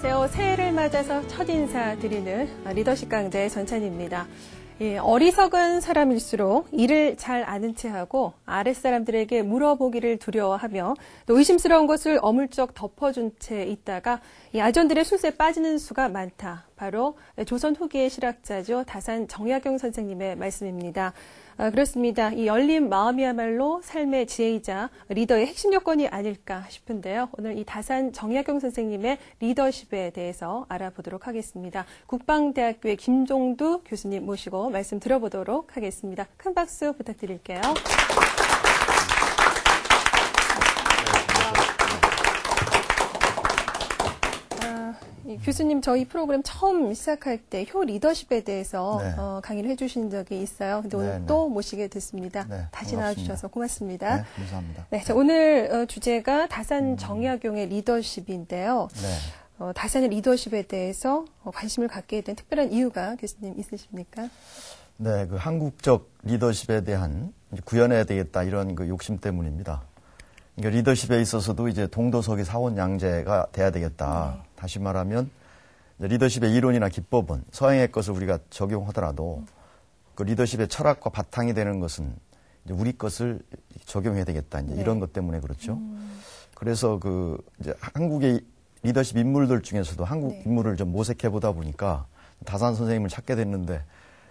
안녕하세요. 새해를 맞아서 첫 인사 드리는 리더십 강좌의 전찬입니다. 어리석은 사람일수록 일을 잘 아는 체하고 아랫사람들에게 물어보기를 두려워하며 또 의심스러운 것을 어물쩍 덮어준 채 있다가 이 아전들의 술수에 빠지는 수가 많다. 바로 조선 후기의 실학자죠. 다산 정약용 선생님의 말씀입니다. 그렇습니다. 이 열린 마음이야말로 삶의 지혜이자 리더의 핵심 요건이 아닐까 싶은데요. 오늘 이 다산 정약용 선생님의 리더십에 대해서 알아보도록 하겠습니다. 국방대학교의 김종두 교수님 모시고 말씀 들어보도록 하겠습니다. 큰 박수 부탁드릴게요. 교수님, 저희 프로그램 처음 시작할 때 효 리더십에 대해서 강의를 해주신 적이 있어요. 근데 오늘 또 모시게 됐습니다. 다시 나와주셔서 고맙습니다. 네, 감사합니다. 네, 자, 오늘 주제가 다산 정약용의 리더십인데요. 다산의 리더십에 대해서 관심을 갖게 된 특별한 이유가 교수님 있으십니까? 네, 그 한국적 리더십에 대한 구현해야 되겠다 이런 그 욕심 때문입니다. 그러니까 리더십에 있어서도 이제 동도서기 사원양제가 돼야 되겠다. 다시 말하면 리더십의 이론이나 기법은 서양의 것을 우리가 적용하더라도 그 리더십의 철학과 바탕이 되는 것은 이제 우리 것을 적용해야 되겠다. 이제 이런 것 때문에 그렇죠. 그래서 그 이제 한국의 리더십 인물들 중에서도 한국 인물을 좀 모색해 보다 보니까 다산 선생님을 찾게 됐는데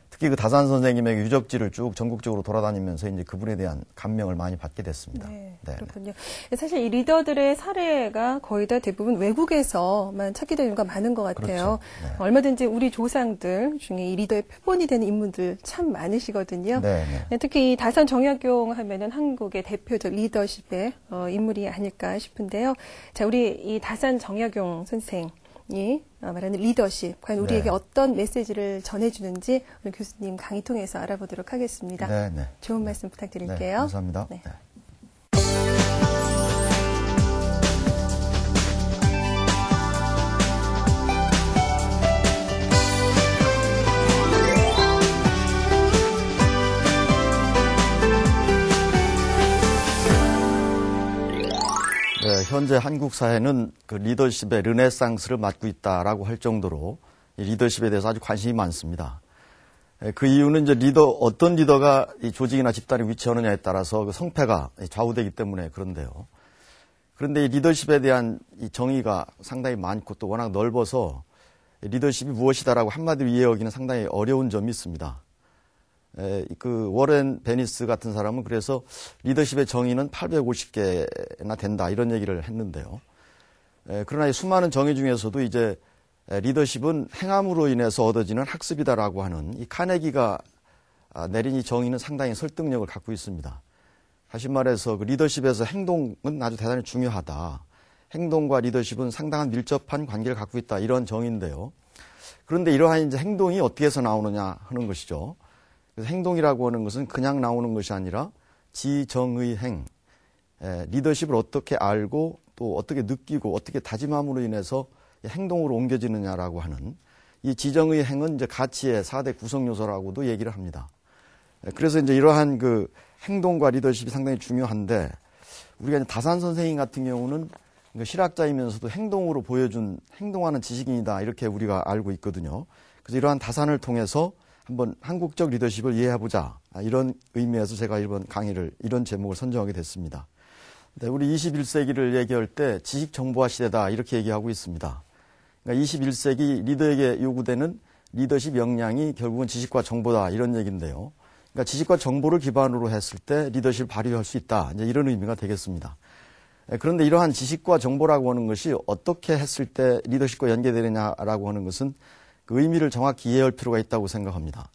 특히 그 다산 선생님의 유적지를 쭉 전국적으로 돌아다니면서 이제 그분에 대한 감명을 많이 받게 됐습니다. 네, 그렇군요. 사실 이 리더들의 사례가 거의 다 대부분 외국에서만 찾게 되는 경우가 많은 것 같아요. 그렇죠. 얼마든지 우리 조상들 중에 이 리더의 표본이 되는 인물들 참 많으시거든요. 특히 이 다산 정약용 하면은 한국의 대표적 리더십의 인물이 아닐까 싶은데요. 자, 우리 이 다산 정약용 선생. 이 말하는 리더십, 과연 우리에게 어떤 메시지를 전해주는지 오늘 교수님 강의 통해서 알아보도록 하겠습니다. 좋은 말씀 부탁드릴게요. 감사합니다. 현재 한국 사회는 그 리더십의 르네상스를 맞고 있다라고 할 정도로 이 리더십에 대해서 아주 관심이 많습니다. 그 이유는 이제 어떤 리더가 이 조직이나 집단에 위치하느냐에 따라서 그 성패가 좌우되기 때문에 그런데요. 그런데 이 리더십에 대한 이 정의가 상당히 많고 또 워낙 넓어서 리더십이 무엇이다라고 한마디로 이해하기는 상당히 어려운 점이 있습니다. 그 워렌 베니스 같은 사람은 그래서 리더십의 정의는 850개나 된다 이런 얘기를 했는데요. 그러나 이 수많은 정의 중에서도 이제 리더십은 행함으로 인해서 얻어지는 학습이다라고 하는 이 카네기가 내린 이 정의는 상당히 설득력을 갖고 있습니다. 다시 말해서 그 리더십에서 행동은 아주 대단히 중요하다. 행동과 리더십은 상당한 밀접한 관계를 갖고 있다 이런 정의인데요. 그런데 이러한 이제 행동이 어떻게 해서 나오느냐 하는 것이죠. 그래서 행동이라고 하는 것은 그냥 나오는 것이 아니라 지정의 행, 리더십을 어떻게 알고 또 어떻게 느끼고 어떻게 다짐함으로 인해서 행동으로 옮겨지느냐라고 하는 이 지정의 행은 이제 가치의 4대 구성 요소라고도 얘기를 합니다. 그래서 이제 이러한 그 행동과 리더십이 상당히 중요한데 우리가 이제 다산 선생님 같은 경우는 실학자이면서도 행동으로 보여준 행동하는 지식인이다 이렇게 우리가 알고 있거든요. 그래서 이러한 다산을 통해서 한번 한국적 리더십을 이해해보자. 이런 의미에서 제가 이번 강의를 이런 제목을 선정하게 됐습니다. 우리 21세기를 얘기할 때 지식정보화 시대다 이렇게 얘기하고 있습니다. 그러니까 21세기 리더에게 요구되는 리더십 역량이 결국은 지식과 정보다 이런 얘기인데요. 그러니까 지식과 정보를 기반으로 했을 때 리더십을 발휘할 수 있다. 이제 이런 의미가 되겠습니다. 그런데 이러한 지식과 정보라고 하는 것이 어떻게 했을 때 리더십과 연계되느냐라고 하는 것은 그 의미를 정확히 이해할 필요가 있다고 생각합니다.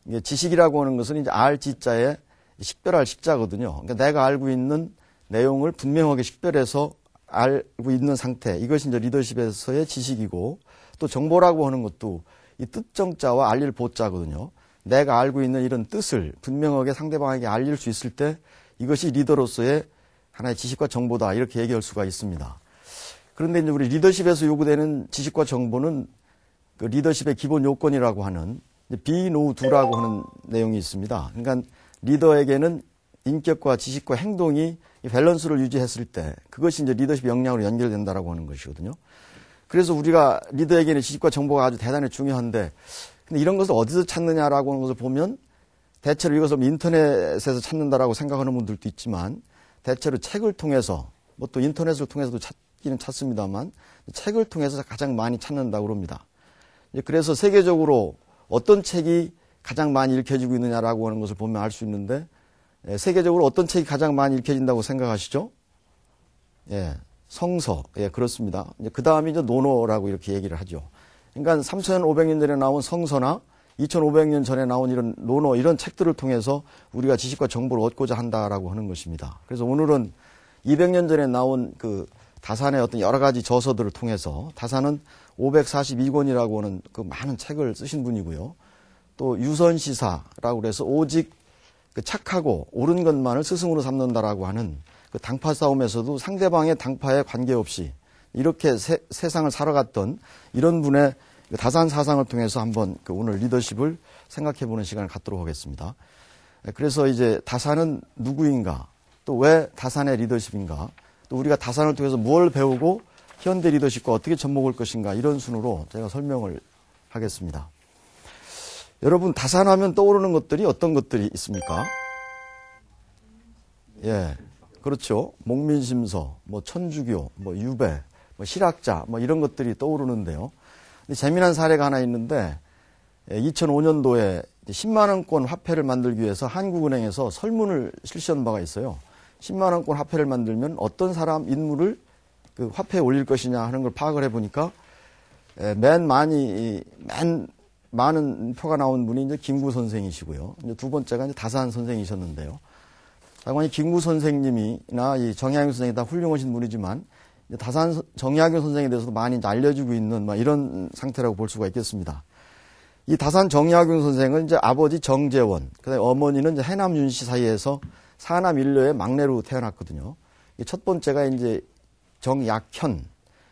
이게 지식이라고 하는 것은 이제 알지자에 식별할 식자거든요. 그러니까 내가 알고 있는 내용을 분명하게 식별해서 알고 있는 상태. 이것이 이제 리더십에서의 지식이고 또 정보라고 하는 것도 이 뜻정자와 알릴 보자거든요. 내가 알고 있는 이런 뜻을 분명하게 상대방에게 알릴 수 있을 때 이것이 리더로서의 하나의 지식과 정보다 이렇게 얘기할 수가 있습니다. 그런데 이제 우리 리더십에서 요구되는 지식과 정보는 그 리더십의 기본 요건이라고 하는 be, know, do라고 하는 내용이 있습니다. 그러니까 리더에게는 인격과 지식과 행동이 밸런스를 유지했을 때 그것이 이제 리더십 역량으로 연결된다라고 하는 것이거든요. 그래서 우리가 리더에게는 지식과 정보가 아주 대단히 중요한데, 근데 이런 것을 어디서 찾느냐라고 하는 것을 보면 대체로 이것을 인터넷에서 찾는다라고 생각하는 분들도 있지만, 대체로 책을 통해서, 뭐 또 인터넷을 통해서도 찾기는 찾습니다만, 책을 통해서 가장 많이 찾는다고 합니다. 그래서 세계적으로 어떤 책이 가장 많이 읽혀지고 있느냐라고 하는 것을 보면 알 수 있는데, 세계적으로 어떤 책이 가장 많이 읽혀진다고 생각하시죠? 예, 성서. 예, 그렇습니다. 그 다음이 이제 논어라고 이렇게 얘기를 하죠. 그러니까 3,500년 전에 나온 성서나 2,500년 전에 나온 이런 논어, 이런 책들을 통해서 우리가 지식과 정보를 얻고자 한다라고 하는 것입니다. 그래서 오늘은 200년 전에 나온 그 다산의 어떤 여러 가지 저서들을 통해서, 다산은 542권이라고 하는 그 많은 책을 쓰신 분이고요. 또 유선시사라고 그래서 오직 그 착하고 옳은 것만을 스승으로 삼는다라고 하는 그 당파 싸움에서도 상대방의 당파에 관계없이 이렇게 세상을 살아갔던 이런 분의 다산 사상을 통해서 한번 그 오늘 리더십을 생각해보는 시간을 갖도록 하겠습니다. 그래서 이제 다산은 누구인가, 또 왜 다산의 리더십인가, 또 우리가 다산을 통해서 뭘 배우고 현대 리더십과 어떻게 접목할 것인가, 이런 순으로 제가 설명을 하겠습니다. 여러분, 다산하면 떠오르는 것들이 어떤 것들이 있습니까? 예, 그렇죠. 목민심서, 뭐 천주교, 뭐 유배, 뭐 실학자, 뭐 이런 것들이 떠오르는데요. 근데 재미난 사례가 하나 있는데, 2005년도에 10만 원권 화폐를 만들기 위해서 한국은행에서 설문을 실시한 바가 있어요. 10만 원권 화폐를 만들면 어떤 사람 인물을 그 화폐에 올릴 것이냐 하는 걸 파악을 해보니까, 맨 많은 표가 나온 분이 이제 김구 선생이시고요. 이제 두 번째가 이제 다산 선생이셨는데요. 당연히 김구 선생님이나 이 정약용 선생이 다 훌륭하신 분이지만, 다산 정약용 선생에 대해서도 많이 이제 알려지고 있는 이런 상태라고 볼 수가 있겠습니다. 이 다산 정약용 선생은 이제 아버지 정재원, 그다음에 어머니는 이제 해남 윤씨 사이에서 사남 일녀의 막내로 태어났거든요. 첫 번째가 이제 정약현,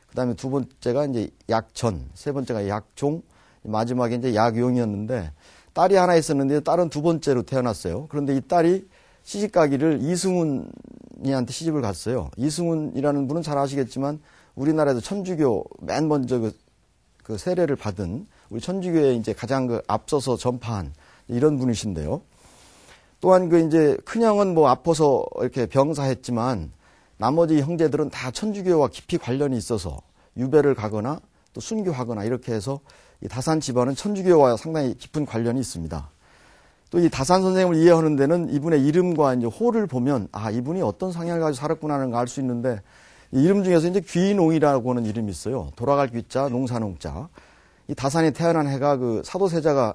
그다음에 두 번째가 이제 약전, 세 번째가 약종, 마지막에 이제 약용이었는데, 딸이 하나 있었는데 딸은 두 번째로 태어났어요. 그런데 이 딸이 시집 가기를 이승훈이한테 시집을 갔어요. 이승훈이라는 분은 잘 아시겠지만 우리나라에서 천주교 맨 먼저 그 세례를 받은 우리 천주교에 이제 가장 그 앞서서 전파한 이런 분이신데요. 또한 그 이제 큰형은 뭐 아파서 이렇게 병사했지만 나머지 형제들은 다 천주교와 깊이 관련이 있어서 유배를 가거나 또 순교하거나 이렇게 해서 이 다산 집안은 천주교와 상당히 깊은 관련이 있습니다. 또 이 다산 선생님을 이해하는 데는 이분의 이름과 이제 호를 보면, 아, 이분이 어떤 성향을 가지고 살았구나 하는 걸 알 수 있는데, 이 이름 중에서 이제 귀농이라고 하는 이름이 있어요. 돌아갈 귀자, 농사농자. 이 다산이 태어난 해가 그 사도세자가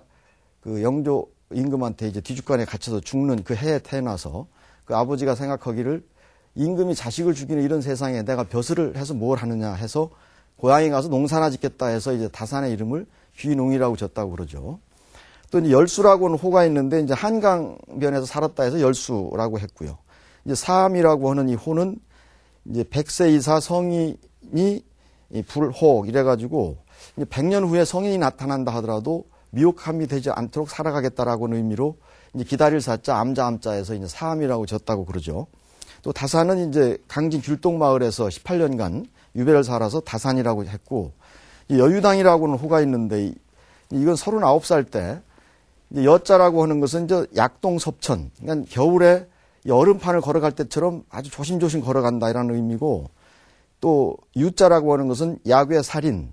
그 영조 임금한테 이제 뒤죽간에 갇혀서 죽는 그 해에 태어나서 그 아버지가 생각하기를 임금이 자식을 죽이는 이런 세상에 내가 벼슬을 해서 뭘 하느냐 해서 고향에 가서 농사나 짓겠다 해서 이제 다산의 이름을 귀농이라고 졌다고 그러죠. 또 이제 열수라고 하는 호가 있는데 이제 한강변에서 살았다 해서 열수라고 했고요. 이제 사암이라고 하는 이 호는 이제 100세 이사 성인이 불호 이래가지고 이제 100년 후에 성인이 나타난다 하더라도 미혹함이 되지 않도록 살아가겠다라고 하는 의미로 이제 기다릴 사자 암자 암자에서 이제 사암이라고 졌다고 그러죠. 또 다산은 이제 강진 귤동마을에서 18년간 유배를 살아서 다산이라고 했고, 여유당이라고 하는 호가 있는데 이건 39살 때 여자라고 하는 것은 이제 약동섭천, 그러니까 겨울에 얼음판을 걸어갈 때처럼 아주 조심조심 걸어간다 이라는 의미고, 또 유자라고 하는 것은 야괴 살인,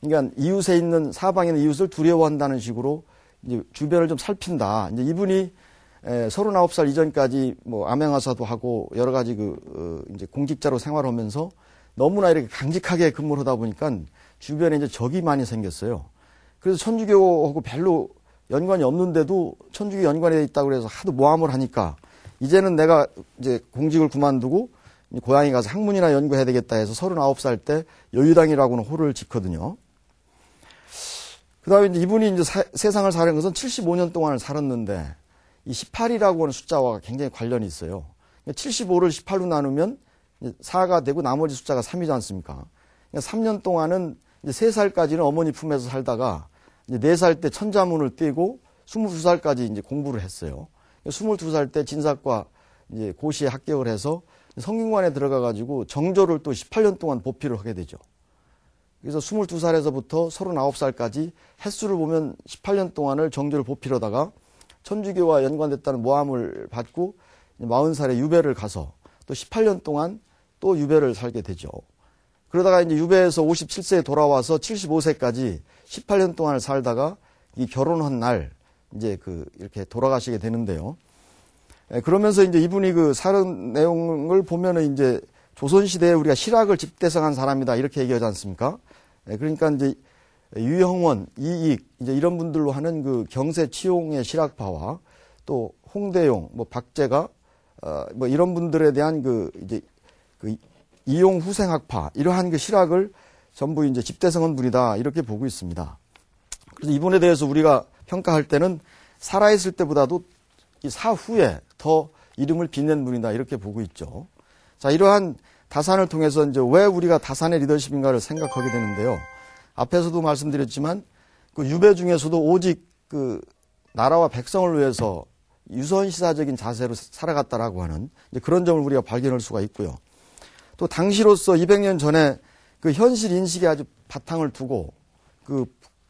그러니까 이웃에 있는 사방에 있는 이웃을 두려워한다는 식으로 이제 주변을 좀 살핀다. 이제 이분이 39살 이전까지 뭐 암행어사도 하고 여러 가지 이제 공직자로 생활하면서 너무나 이렇게 강직하게 근무를 하다 보니까 주변에 이제 적이 많이 생겼어요. 그래서 천주교하고 별로 연관이 없는데도 천주교 연관에 있다고 그래서 하도 모함을 하니까 이제는 내가 이제 공직을 그만두고 고향에 가서 학문이나 연구해야 되겠다 해서 39살 때 여유당이라고는 호를 짓거든요. 그 다음에 이제 이분이 이제 세상을 사는 것은 75년 동안을 살았는데 이 18이라고 하는 숫자와 굉장히 관련이 있어요. 75를 18로 나누면 4가 되고 나머지 숫자가 3이지 않습니까? 그러니까 3년 동안은 이제 3살까지는 어머니 품에서 살다가 이제 4살 때 천자문을 떼고 22살까지 이제 공부를 했어요. 22살 때 진사과 이제 고시에 합격을 해서 성균관에 들어가 가지고 정조를 또 18년 동안 보필을 하게 되죠. 그래서 22살에서부터 39살까지 횟수를 보면 18년 동안을 정조를 보필하다가 천주교와 연관됐다는 모함을 받고 40살에 유배를 가서 또 18년 동안 또 유배를 살게 되죠. 그러다가 이제 유배에서 57세에 돌아와서 75세까지 18년 동안을 살다가 이 결혼한 날 이제 이렇게 돌아가시게 되는데요. 그러면서 이제 이분이 사는 내용을 보면은 이제 조선시대에 우리가 실학을 집대성한 사람이다 이렇게 얘기하지 않습니까? 그러니까 이제 유형원, 이익 이제 이런 분들로 하는 경세 치용의 실학파와 또 홍대용, 박제가 이런 분들에 대한 이제 이용 후생학파 이러한 실학을 전부 이제 집대성한 분이다 이렇게 보고 있습니다. 그래서 이분에 대해서 우리가 평가할 때는 살아있을 때보다도 이 사후에 더 이름을 빛낸 분이다 이렇게 보고 있죠. 자, 이러한 다산을 통해서 이제 왜 우리가 다산의 리더십인가를 생각하게 되는데요. 앞에서도 말씀드렸지만 유배 중에서도 오직 나라와 백성을 위해서 유선시사적인 자세로 살아갔다라고 하는 그런 점을 우리가 발견할 수가 있고요. 또 당시로서 200년 전에 현실 인식에 아주 바탕을 두고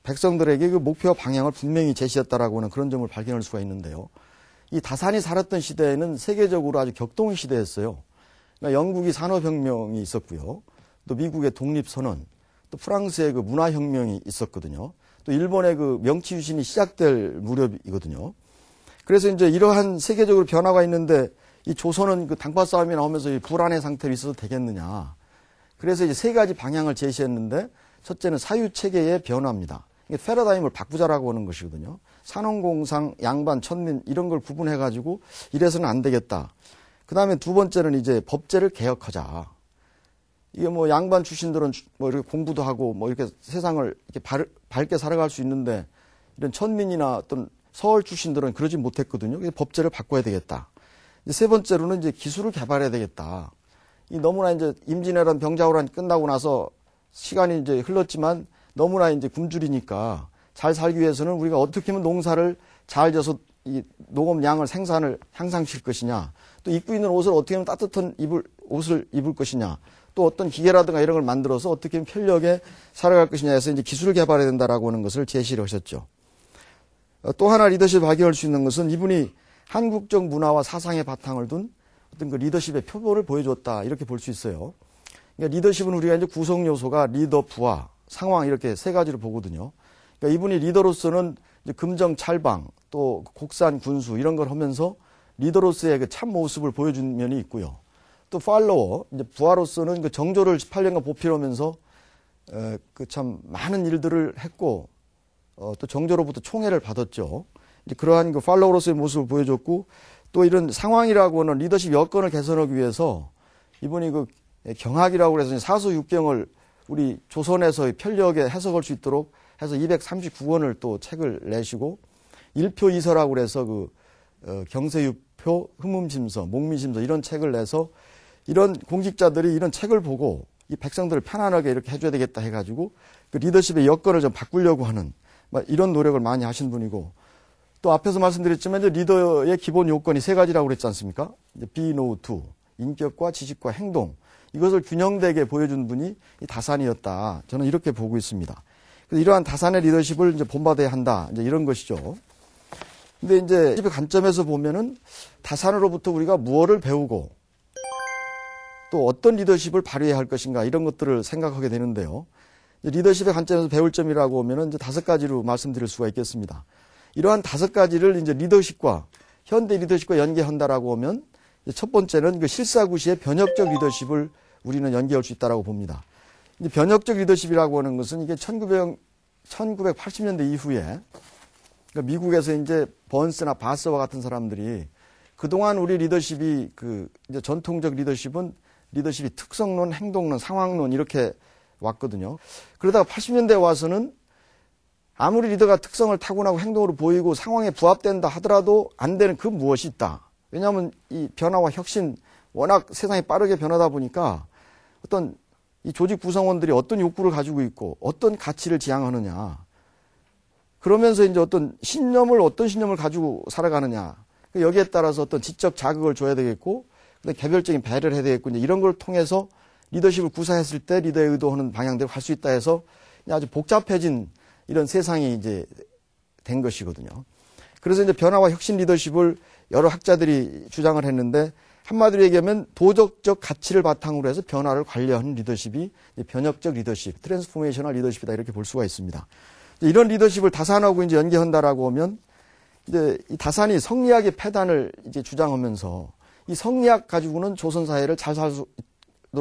백성들에게 목표와 방향을 분명히 제시했다라고 하는 그런 점을 발견할 수가 있는데요. 이 다산이 살았던 시대에는 세계적으로 아주 격동의 시대였어요. 그러니까 영국이 산업혁명이 있었고요. 또 미국의 독립선언, 또 프랑스의 문화혁명이 있었거든요. 또 일본의 명치유신이 시작될 무렵이거든요. 그래서 이제 이러한 세계적으로 변화가 있는데 이 조선은 당파 싸움이 나오면서 이 불안의 상태로 있어도 되겠느냐. 그래서 이제 세 가지 방향을 제시했는데 첫째는 사유체계의 변화입니다. 이게 패러다임을 바꾸자라고 하는 것이거든요. 산업공상, 양반, 천민 이런 걸 구분해가지고 이래서는 안 되겠다. 그 다음에 두 번째는 이제 법제를 개혁하자. 이게 양반 출신들은 이렇게 공부도 하고 이렇게 세상을 이렇게 밝게 살아갈 수 있는데 이런 천민이나 어떤 서울 출신들은 그러지 못했거든요. 그래서 법제를 바꿔야 되겠다. 이제 세 번째로는 이제 기술을 개발해야 되겠다. 이 너무나 이제 임진왜란 병자호란이 끝나고 나서 시간이 이제 흘렀지만 너무나 이제 굶주리니까 잘 살기 위해서는 우리가 어떻게 하면 농사를 잘 져서 이 농업량을 생산을 향상시킬 것이냐. 또 입고 있는 옷을 어떻게 하면 따뜻한 옷을 입을 것이냐. 또 어떤 기계라든가 이런 걸 만들어서 어떻게 하면 편리하게 살아갈 것이냐 해서 이제 기술을 개발해야 된다라고 하는 것을 제시를 하셨죠. 또 하나 리더십을 발견할 수 있는 것은 이분이 한국적 문화와 사상의 바탕을 둔 어떤 리더십의 표본을 보여줬다. 이렇게 볼 수 있어요. 그러니까 리더십은 우리가 이제 구성 요소가 리더, 부하, 상황 이렇게 세 가지로 보거든요. 그러니까 이분이 리더로서는 이제 금정, 찰방, 또 곡산, 군수 이런 걸 하면서 리더로서의 참 모습을 보여준 면이 있고요. 또 팔로워, 이제 부하로서는 정조를 18년간 보필하면서 참 많은 일들을 했고 또 정조로부터 총애를 받았죠. 이제 그러한 팔로워로서의 모습을 보여줬고 또 이런 상황이라고 하는 리더십 여건을 개선하기 위해서 이분이 경학이라고 해서 사서육경을 우리 조선에서 편리하게 해석할 수 있도록 해서 239권을 또 책을 내시고 일표이서라고 해서 경세유표, 흠음심서, 목미심서 이런 책을 내서 이런 공직자들이 이런 책을 보고 이 백성들을 편안하게 이렇게 해줘야 되겠다 해가지고 리더십의 여건을 좀 바꾸려고 하는 이런 노력을 많이 하신 분이고 또 앞에서 말씀드렸지만 이제 리더의 기본 요건이 세 가지라고 그랬지 않습니까? 이제 be, know, do. 인격과 지식과 행동. 이것을 균형되게 보여준 분이 이 다산이었다. 저는 이렇게 보고 있습니다. 그래서 이러한 다산의 리더십을 이제 본받아야 한다. 이제 이런 것이죠. 근데 이제 리더십의 관점에서 보면은 다산으로부터 우리가 무엇을 배우고 또 어떤 리더십을 발휘해야 할 것인가 이런 것들을 생각하게 되는데요. 리더십의 관점에서 배울 점이라고 하면은 이제 5가지로 말씀드릴 수가 있겠습니다. 이러한 5가지를 이제 리더십과 현대 리더십과 연계한다라고 하면 첫 번째는 실사구시의 변혁적 리더십을 우리는 연계할 수 있다라고 봅니다. 이제 변혁적 리더십이라고 하는 것은 이게 1980년대 이후에 그러니까 미국에서 이제 번스나 바서와 같은 사람들이 그동안 우리 리더십이 이제 전통적 리더십은 리더십이 특성론, 행동론, 상황론 이렇게 왔거든요. 그러다가 80년대에 와서는 아무리 리더가 특성을 타고나고 행동으로 보이고 상황에 부합된다 하더라도 안 되는 그 무엇이 있다. 왜냐하면 이 변화와 혁신 워낙 세상이 빠르게 변하다 보니까 어떤 이 조직 구성원들이 어떤 욕구를 가지고 있고 어떤 가치를 지향하느냐. 그러면서 이제 어떤 신념을 가지고 살아가느냐. 여기에 따라서 어떤 지적 자극을 줘야 되겠고, 개별적인 배려를 해야 되겠고, 이제 이런 걸 통해서 리더십을 구사했을 때 리더의 의도하는 방향대로 갈 수 있다 해서 아주 복잡해진 이런 세상이 이제 된 것이거든요. 그래서 이제 변화와 혁신 리더십을 여러 학자들이 주장을 했는데 한마디로 얘기하면 도덕적 가치를 바탕으로 해서 변화를 관리하는 리더십이 변혁적 리더십, 트랜스포메이셔널 리더십이다 이렇게 볼 수가 있습니다. 이런 리더십을 다산하고 이제 연계한다라고 하면 이제 이 다산이 성리학의 폐단을 이제 주장하면서 이 성리학 가지고는 조선 사회를 잘 살도록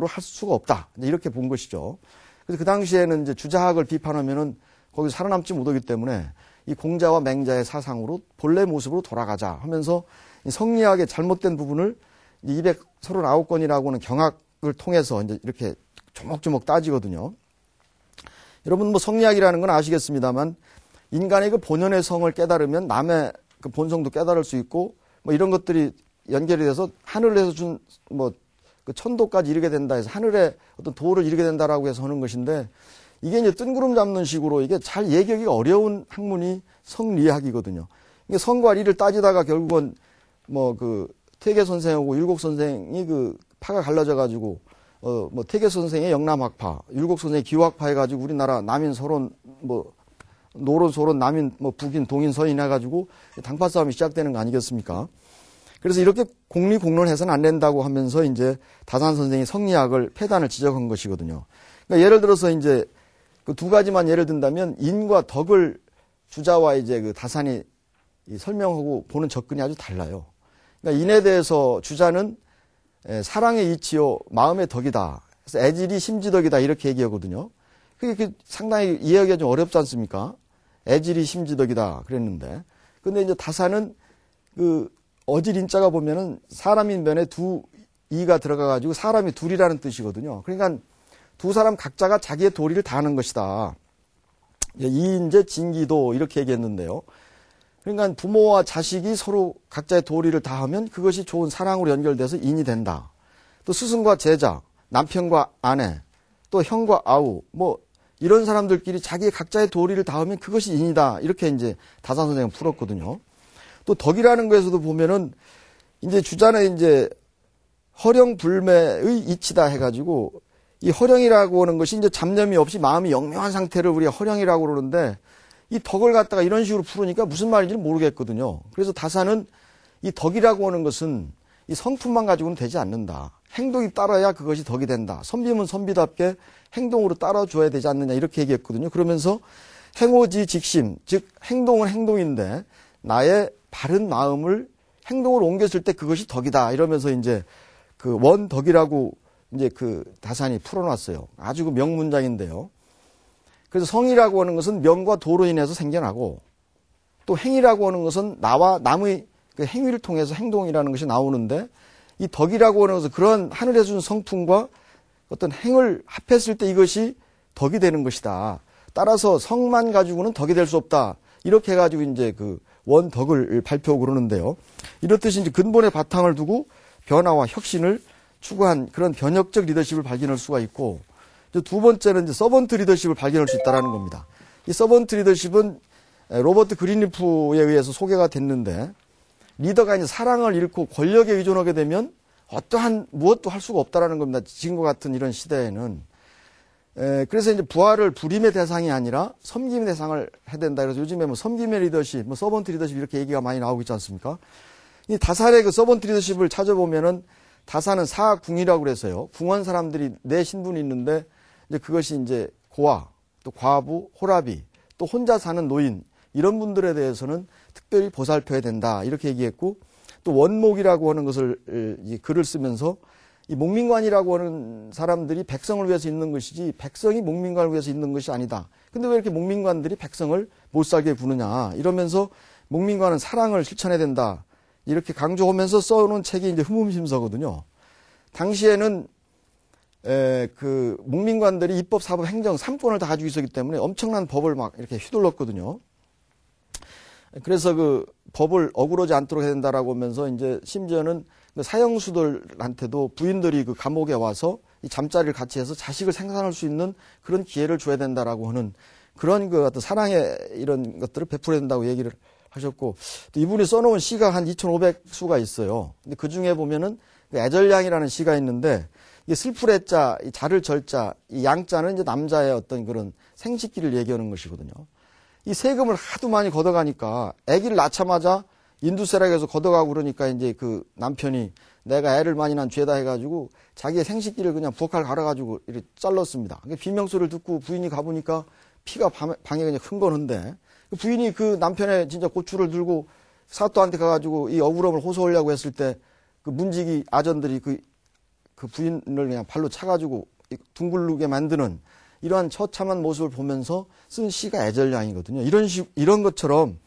할 수가 없다 이렇게 본 것이죠. 그래서 그 당시에는 이제 주자학을 비판하면은 거기서 살아남지 못하기 때문에 이 공자와 맹자의 사상으로 본래 모습으로 돌아가자 하면서 이 성리학의 잘못된 부분을 239건이라고 하는 경학을 통해서 이제 이렇게 조목조목 따지거든요. 여러분 뭐 성리학이라는 건 아시겠습니다만 인간의 그 본연의 성을 깨달으면 남의 그 본성도 깨달을 수 있고 뭐 이런 것들이 연결이 돼서 하늘에서 준 뭐 그 천도까지 이르게 된다 해서 하늘의 어떤 도를 이루게 된다라고 해서 하는 것인데 이게 이제 뜬구름 잡는 식으로 이게 잘 얘기하기가 어려운 학문이 성리학이거든요. 이게 성과 리를 따지다가 결국은 뭐 그 퇴계 선생하고 율곡 선생이 그 파가 갈라져 가지고 뭐 퇴계 선생의 영남학파, 율곡 선생의 기호학파 해가지고 우리나라 남인 서론 뭐 노론 소론 남인 뭐 북인 동인 서인 해가지고 당파 싸움이 시작되는 거 아니겠습니까? 그래서 이렇게 공리공론해서는 안 된다고 하면서 이제 다산 선생이 성리학을 폐단을 지적한 것이거든요. 그러니까 예를 들어서 이제 그 두 가지만 예를 든다면 인과 덕을 주자와 이제 그 다산이 설명하고 보는 접근이 아주 달라요. 그러니까 인에 대해서 주자는 사랑의 이치요 마음의 덕이다. 그래서 애질이 심지덕이다 이렇게 얘기하거든요. 그게 상당히 이해하기가 좀 어렵지 않습니까? 애질이 심지덕이다 그랬는데, 근데 이제 다산은 그 어질 인자가 보면은 사람인 면에 두 이가 들어가가지고 사람이 둘이라는 뜻이거든요. 그러니까 두 사람 각자가 자기의 도리를 다하는 것이다. 이인제 진기도 이렇게 얘기했는데요. 그러니까 부모와 자식이 서로 각자의 도리를 다하면 그것이 좋은 사랑으로 연결돼서 인이 된다. 또 스승과 제자, 남편과 아내, 또 형과 아우, 뭐 이런 사람들끼리 자기의 각자의 도리를 다하면 그것이 인이다. 이렇게 이제 다산 선생은 풀었거든요. 또 덕이라는 것에서도 보면은 이제 주자는 이제 허령불매의 이치다 해가지고 이 허령이라고 하는 것이 이제 잡념이 없이 마음이 영명한 상태를 우리가 허령이라고 그러는데 이 덕을 갖다가 이런 식으로 풀으니까 무슨 말인지는 모르겠거든요. 그래서 다산은 이 덕이라고 하는 것은 이 성품만 가지고는 되지 않는다. 행동이 따라야 그것이 덕이 된다. 선비면 선비답게 행동으로 따라줘야 되지 않느냐 이렇게 얘기했거든요. 그러면서 행오지 직심, 즉 행동은 행동인데 나의 바른 마음을 행동으로 옮겼을 때 그것이 덕이다. 이러면서 이제 그 원덕이라고 이제 그 다산이 풀어놨어요. 아주 그 명문장인데요. 그래서 성이라고 하는 것은 명과 도로 인해서 생겨나고 또 행이라고 하는 것은 나와 남의 그 행위를 통해서 행동이라는 것이 나오는데 이 덕이라고 하는 것은 그런 하늘에서 준 성품과 어떤 행을 합했을 때 이것이 덕이 되는 것이다. 따라서 성만 가지고는 덕이 될 수 없다. 이렇게 해가지고 이제 그 원덕을 발표하고 그러는데요. 이렇듯이 이제 근본의 바탕을 두고 변화와 혁신을 추구한 그런 변혁적 리더십을 발견할 수가 있고, 이제 두 번째는 이제 서번트 리더십을 발견할 수 있다는 겁니다. 이 서번트 리더십은 로버트 그린리프에 의해서 소개가 됐는데, 리더가 이제 사랑을 잃고 권력에 의존하게 되면 어떠한 무엇도 할 수가 없다라는 겁니다. 지금과 같은 이런 시대에는. 그래서 이제 부하를 부림의 대상이 아니라 섬김의 대상을 해야 된다. 그래서 요즘에 뭐 섬김의 리더십, 뭐 서번트 리더십 이렇게 얘기가 많이 나오고 있지 않습니까? 이 다산의 그 서번트 리더십을 찾아보면은 다산은 사궁이라고 그래서요. 궁원 사람들이 네 신분이 있는데 이제 그것이 이제 고아, 또 과부, 호라비, 또 혼자 사는 노인 이런 분들에 대해서는 특별히 보살펴야 된다. 이렇게 얘기했고, 또 원목이라고 하는 것을 이 글을 쓰면서 이 목민관이라고 하는 사람들이 백성을 위해서 있는 것이지 백성이 목민관을 위해서 있는 것이 아니다. 근데 왜 이렇게 목민관들이 백성을 못 살게 구느냐. 이러면서 목민관은 사랑을 실천해야 된다. 이렇게 강조하면서 써놓은 책이 이제 흠음심서거든요. 당시에는 그 목민관들이 입법, 사법, 행정 3권을 다 가지고 있었기 때문에 엄청난 법을 막 이렇게 휘둘렀거든요. 그래서 그 법을 어그러지 않도록 해야 된다라고 하면서 이제 심지어는 그 사형수들한테도 부인들이 그 감옥에 와서 이 잠자리를 같이 해서 자식을 생산할 수 있는 그런 기회를 줘야 된다라고 하는 그런 그 어떤 사랑의 이런 것들을 베풀어야 된다고 얘기를 하셨고, 또 이분이 써놓은 시가 한 2,500수가 있어요. 근데 그 중에 보면은 그 애절량이라는 시가 있는데 이게 슬플의 자, 이 자를 절자, 이 양자는 이제 남자의 어떤 그런 생식기를 얘기하는 것이거든요. 이 세금을 하도 많이 걷어가니까 아기를 낳자마자 인두세락에서 걷어가고 그러니까 이제 그 남편이 내가 애를 많이 낳은 죄다 해가지고 자기의 생식기를 그냥 부엌칼 갈아가지고 이렇게 잘랐습니다. 비명소리를 듣고 부인이 가보니까 피가 방에 그냥 흥건한데 부인이 그 남편의 진짜 고추를 들고 사또한테 가가지고 이 억울함을 호소하려고 했을 때 그 문지기 아전들이 그 부인을 그냥 발로 차가지고 둥글게 만드는 이러한 처참한 모습을 보면서 쓴 시가 애절량이거든요. 이런 것처럼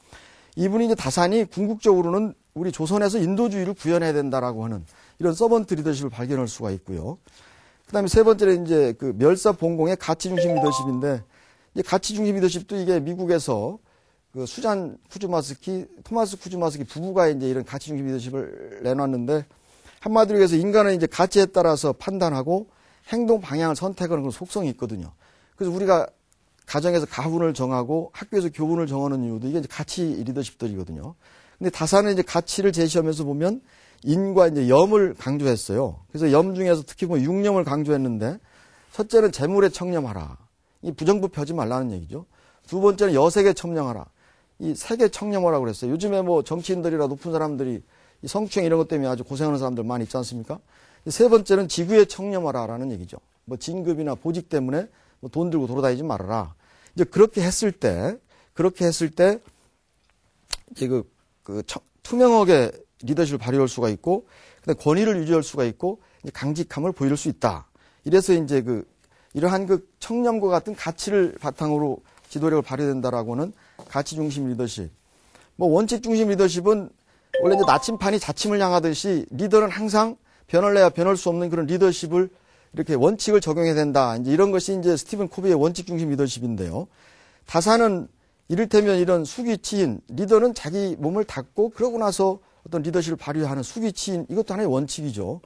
이분이 이제 다산이 궁극적으로는 우리 조선에서 인도주의를 구현해야 된다라고 하는 이런 서번트 리더십을 발견할 수가 있고요. 그 다음에 세 번째는 이제 그 멸사봉공의 가치중심 리더십인데, 이 가치중심 리더십도 이게 미국에서 그 수잔 쿠즈마스키, 토마스 쿠즈마스키 부부가 이제 이런 가치중심 리더십을 내놨는데, 한마디로 해서 인간은 이제 가치에 따라서 판단하고 행동 방향을 선택하는 그런 속성이 있거든요. 그래서 우리가 가정에서 가훈을 정하고 학교에서 교훈을 정하는 이유도 이게 이제 가치 리더십들이거든요. 근데 다산은 이제 가치를 제시하면서 보면 인과 이제 염을 강조했어요. 그래서 염 중에서 특히 보면 육념을 강조했는데, 첫째는 재물에 청렴하라. 이 부정부 펴지 말라는 얘기죠. 두 번째는 여색에 청렴하라. 이 색에 청렴하라고 그랬어요. 요즘에 뭐 정치인들이나 높은 사람들이 이 성추행 이런 것 때문에 아주 고생하는 사람들 많이 있지 않습니까? 세 번째는 지구에 청렴하라라는 얘기죠. 뭐 진급이나 보직 때문에 뭐 돈 들고 돌아다니지 말아라. 이제 그렇게 했을 때 이제 투명하게 리더십을 발휘할 수가 있고, 근데 권위를 유지할 수가 있고, 이제 강직함을 보일 수 있다. 이래서 이제 이러한 청렴과 같은 가치를 바탕으로 지도력을 발휘된다라고는 가치 중심 리더십. 뭐 원칙 중심 리더십은 원래 이제 나침판이 자침을 향하듯이 리더는 항상 변할 내야 변할 수 없는 그런 리더십을 이렇게 원칙을 적용해야 된다. 이제 이런 것이 이제 스티븐 코비의 원칙 중심 리더십인데요. 다산은 이를테면 이런 수기치인, 리더는 자기 몸을 닫고 그러고 나서 어떤 리더십을 발휘하는 수기치인, 이것도 하나의 원칙이죠.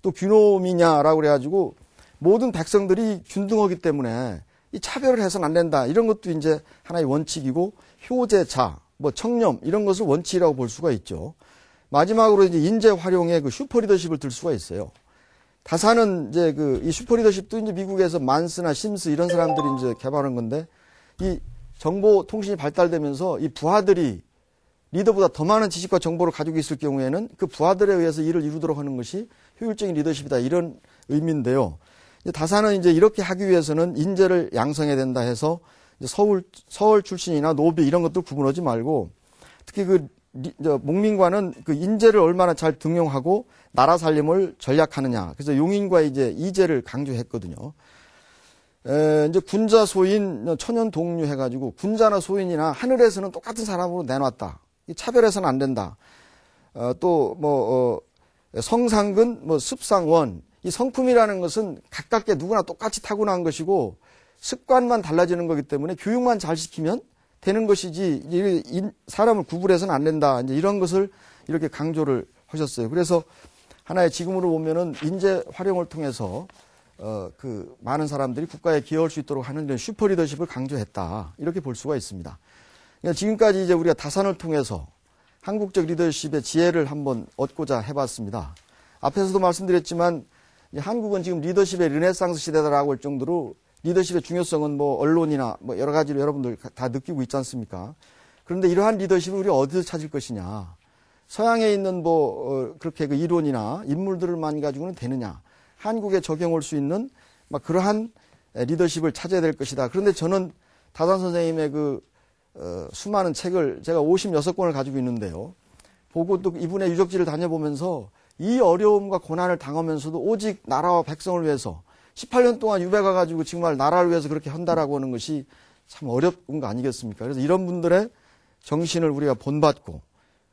또 귀노미냐라고 그래가지고 모든 백성들이 균등하기 때문에 이 차별을 해서는 안 된다. 이런 것도 이제 하나의 원칙이고, 효제자, 뭐 청렴 이런 것을 원칙이라고 볼 수가 있죠. 마지막으로 이제 인재 활용의 슈퍼 리더십을 들 수가 있어요. 다산은 이제 이 슈퍼 리더십도 이제 미국에서 만스나 심스 이런 사람들이 이제 개발한 건데, 이 정보 통신이 발달되면서 이 부하들이 리더보다 더 많은 지식과 정보를 가지고 있을 경우에는 그 부하들에 의해서 일을 이루도록 하는 것이 효율적인 리더십이다. 이런 의미인데요. 다산은 이제 이렇게 하기 위해서는 인재를 양성해야 된다 해서 이제 서울 출신이나 노비 이런 것들 구분하지 말고, 특히 목민관은 인재를 얼마나 잘 등용하고 나라 살림을 전략하느냐. 그래서 용인과 이제 이재를 강조했거든요. 이제 군자 소인 천연 동류 해가지고 군자나 소인이나 하늘에서는 똑같은 사람으로 내놨다. 차별해서는 안 된다. 성상근, 습상원. 이 성품이라는 것은 가깝게 누구나 똑같이 타고난 것이고 습관만 달라지는 거기 때문에 교육만 잘 시키면 되는 것이지 사람을 구분해서는 안 된다. 이제 이런 것을 이렇게 강조를 하셨어요. 그래서 하나의 지금으로 보면은 인재 활용을 통해서 많은 사람들이 국가에 기여할 수 있도록 하는 이런 슈퍼 리더십을 강조했다. 이렇게 볼 수가 있습니다. 그러니까 지금까지 이제 우리가 다산을 통해서 한국적 리더십의 지혜를 한번 얻고자 해봤습니다. 앞에서도 말씀드렸지만 한국은 지금 리더십의 르네상스 시대다라고 할 정도로 리더십의 중요성은 뭐 언론이나 뭐 여러 가지로 여러분들 다 느끼고 있지 않습니까? 그런데 이러한 리더십을 우리가 어디서 찾을 것이냐? 서양에 있는 그렇게 이론이나 인물들만 가지고는 되느냐? 한국에 적용할 수 있는 그러한 리더십을 찾아야 될 것이다. 그런데 저는 다산 선생님의 수많은 책을 제가 56권을 가지고 있는데요. 보고 또 이분의 유적지를 다녀보면서 이 어려움과 고난을 당하면서도 오직 나라와 백성을 위해서 18년 동안 유배 가가지고 정말 나라를 위해서 그렇게 한다라고 하는 것이 참 어려운 거 아니겠습니까? 그래서 이런 분들의 정신을 우리가 본받고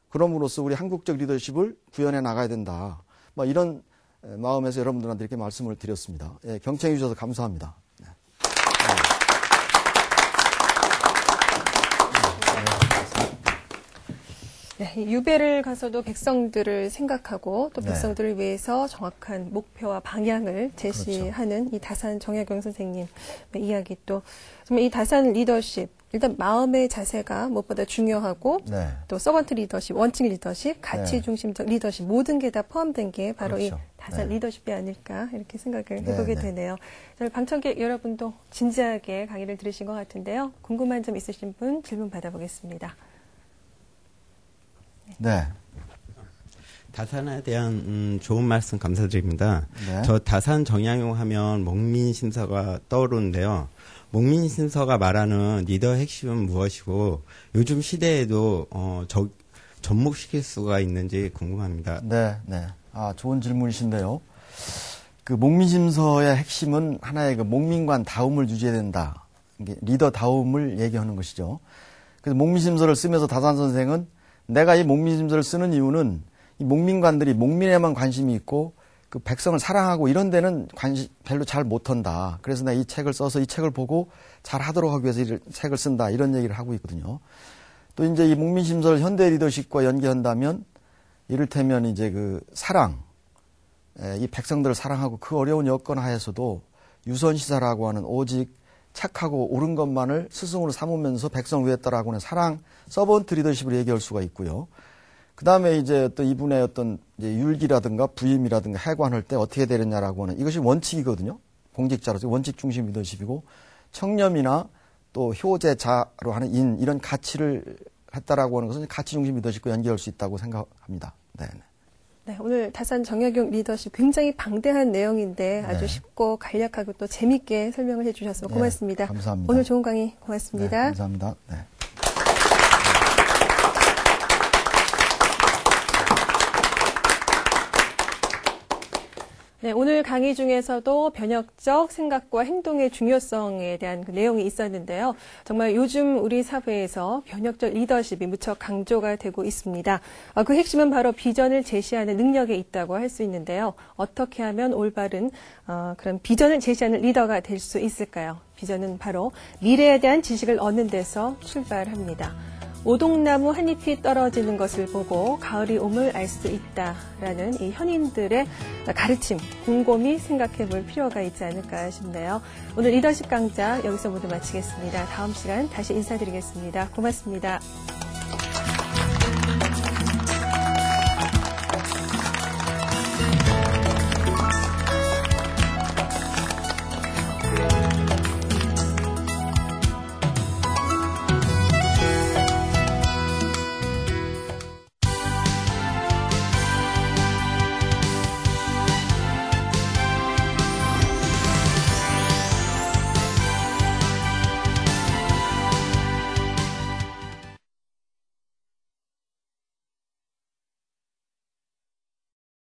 그럼으로써 우리 한국적 리더십을 구현해 나가야 된다. 이런 마음에서 여러분들한테 이렇게 말씀을 드렸습니다. 예, 경청해 주셔서 감사합니다. 네. 네, 유배를 가서도 백성들을 생각하고 또 네. 백성들을 위해서 정확한 목표와 방향을 제시하는 그렇죠. 이 다산 정약용 선생님 이야기 또 정말 이 다산 리더십 일단 마음의 자세가 무엇보다 중요하고 네. 또 서번트 리더십, 원칙 리더십, 가치 네. 중심적 리더십 모든 게 다 포함된 게 바로 그렇죠. 이 다산 네. 리더십이 아닐까 이렇게 생각을 네, 해보게 네. 되네요. 저희 방청객 여러분도 진지하게 강의를 들으신 것 같은데요. 궁금한 점 있으신 분 질문 받아보겠습니다. 네. 다산에 대한 좋은 말씀 감사드립니다. 네. 저 다산 정약용 하면 목민심서가 떠오르는데요. 목민심서가 말하는 리더의 핵심은 무엇이고 요즘 시대에도 접목시킬 수가 있는지 궁금합니다. 네, 네. 아, 좋은 질문이신데요. 그 목민심서의 핵심은 하나의 그 목민관 다움을 유지해야 된다. 이게 리더다움을 얘기하는 것이죠. 그래서 목민심서를 쓰면서 다산 선생은 내가 이 목민심서를 쓰는 이유는 이 목민관들이 목민에만 관심이 있고 그 백성을 사랑하고 이런 데는 별로 잘 못한다. 그래서 내가 이 책을 써서 이 책을 보고 잘 하도록 하기 위해서 이 책을 쓴다. 이런 얘기를 하고 있거든요. 또 이제 이 목민심서를 현대 리더십과 연계한다면 이를테면 이제 그 사랑, 이 백성들을 사랑하고 그 어려운 여건 하에서도 유선시사라고 하는 오직 착하고 옳은 것만을 스승으로 삼으면서 백성 위에 따라하고 하는 사랑, 서번트 리더십을 얘기할 수가 있고요. 그 다음에 이제 또 이분의 어떤 이제 율기라든가 부임이라든가 해관할 때 어떻게 되느냐라고 하는 이것이 원칙이거든요. 공직자로서 원칙 중심 리더십이고 청렴이나 또 효제자로 하는 이런 가치를 했다라고 하는 것은 가치 중심 리더십과 연계할 수 있다고 생각합니다. 네. 네, 오늘 다산 정약용 리더십 굉장히 방대한 내용인데 아주 네. 쉽고 간략하고 또 재밌게 설명을 해주셔서 네, 고맙습니다. 감사합니다. 오늘 좋은 강의 고맙습니다. 네, 감사합니다. 네. 네, 오늘 강의 중에서도 변혁적 생각과 행동의 중요성에 대한 그 내용이 있었는데요. 정말 요즘 우리 사회에서 변혁적 리더십이 무척 강조가 되고 있습니다. 그 핵심은 바로 비전을 제시하는 능력에 있다고 할 수 있는데요. 어떻게 하면 올바른 그런 비전을 제시하는 리더가 될 수 있을까요? 비전은 바로 미래에 대한 지식을 얻는 데서 출발합니다. 오동나무 한 잎이 떨어지는 것을 보고 가을이 옴을 알 수 있다라는 이 현인들의 가르침, 곰곰이 생각해 볼 필요가 있지 않을까 싶네요. 오늘 리더십 강좌 여기서 모두 마치겠습니다. 다음 시간 다시 인사드리겠습니다. 고맙습니다.